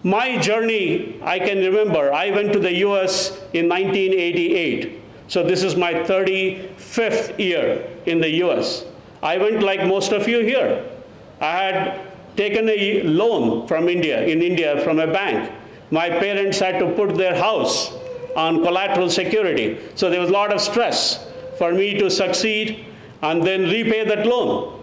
My journey, I can remember, I went to the US in 1988. So this is my 35th year in the US. I went like most of you here. I had taken a loan from India from a bank. My parents had to put their house on collateral security. So there was a lot of stress for me to succeed and then repay that loan.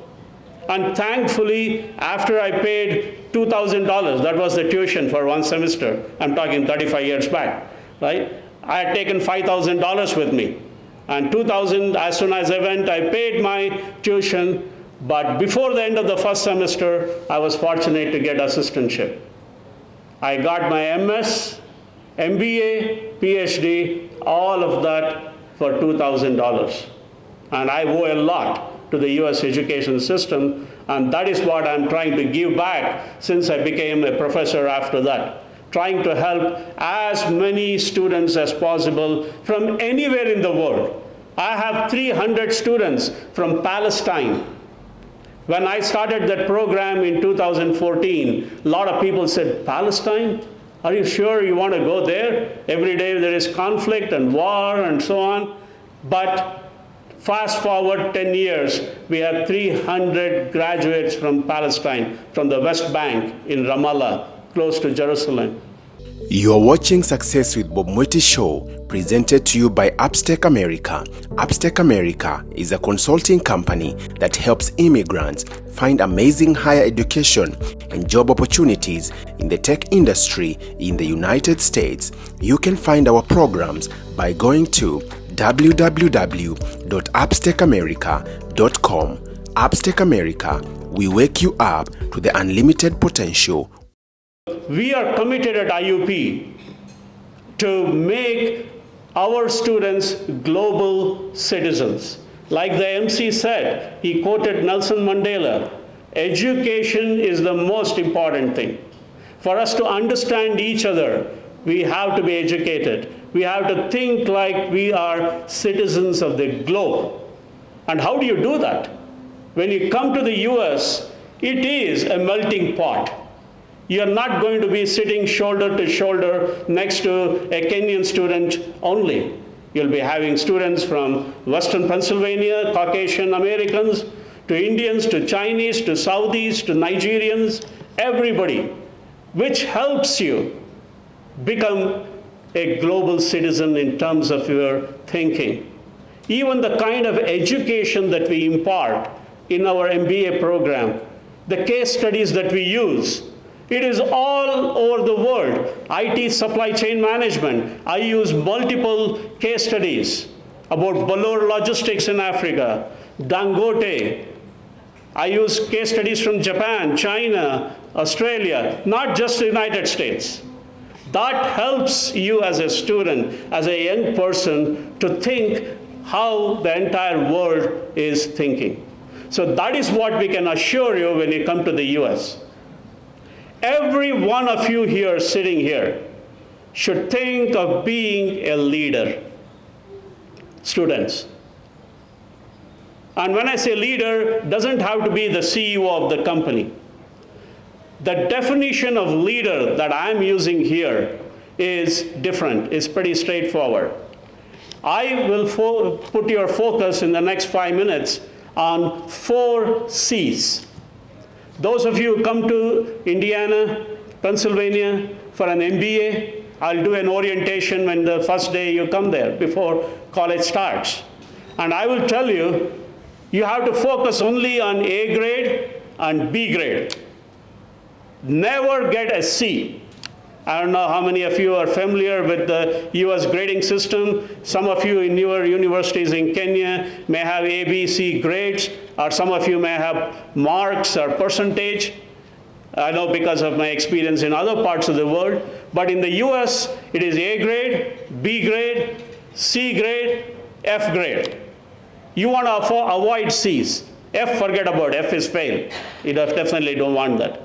And thankfully, after I paid $2,000, that was the tuition for one semester. I'm talking 35 years back, right? I had taken $5,000 with me. And $2,000, as soon as I went, I paid my tuition. But before the end of the first semester, I was fortunate to get assistantship. I got my MS, MBA, PhD, all of that for $2,000. And I owe a lot to the US education system, and that is what I'm trying to give back since I became a professor after that, trying to help as many students as possible from anywhere in the world. I have 300 students from Palestine. When I started that program in 2014, a lot of people said, Palestine? Are you sure you want to go there? Every day there is conflict and war and so on. But fast forward 10 years, we have 300 graduates from Palestine, from the West Bank in Ramallah, close to Jerusalem. You are watching Success with Bob Mwiti Show, presented to you by Upstack America. Upstack America is a consulting company that helps immigrants find amazing higher education and job opportunities in the tech industry in the United States. You can find our programs by going to www.upstackamerica.com. Upstack America, we wake you up to the unlimited potential. We are committed at IUP to make our students global citizens. Like the MC said, he quoted Nelson Mandela, education is the most important thing. For us to understand each other, we have to be educated. We have to think like we are citizens of the globe. And how do you do that? When you come to the US, it is a melting pot. You're not going to be sitting shoulder to shoulder next to a Kenyan student only. You'll be having students from Western Pennsylvania, Caucasian Americans, to Indians, to Chinese, to Saudis, to Nigerians, everybody, which helps you become a global citizen in terms of your thinking. Even the kind of education that we impart in our MBA program, the case studies that we use, it is all over the world. IT supply chain management. I use multiple case studies about Balor Logistics in Africa, Dangote. I use case studies from Japan, China, Australia, not just the United States. That helps you as a student, as a young person, to think how the entire world is thinking. So that is what we can assure you when you come to the US. Every one of you here sitting here should think of being a leader. Students. And when I say leader, it doesn't have to be the CEO of the company. The definition of leader that I'm using here is different, it's pretty straightforward. I will put your focus in the next 5 minutes on 4 C's. Those of you who come to Indiana, Pennsylvania for an MBA, I'll do an orientation when the first day you come there before college starts. And I will tell you, you have to focus only on A grade and B grade. Never get a C. I don't know how many of you are familiar with the US grading system. Some of you in your universities in Kenya may have A, B, C grades, or some of you may have marks or percentage. I know because of my experience in other parts of the world. But in the US, it is A grade, B grade, C grade, F grade. You want to avoid C's. F, forget about it. F is fail. You definitely don't want that.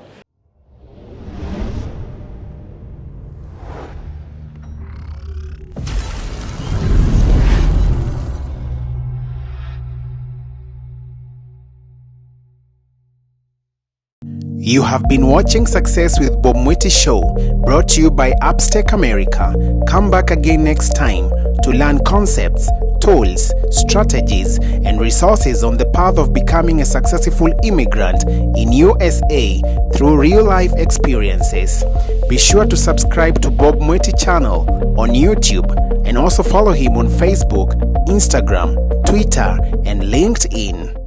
You have been watching Success with Bob Mwiti Show, brought to you by Upstake America. Come back again next time to learn concepts, tools, strategies, and resources on the path of becoming a successful immigrant in USA through real-life experiences. Be sure to subscribe to Bob Mwiti channel on YouTube and also follow him on Facebook, Instagram, Twitter, and LinkedIn.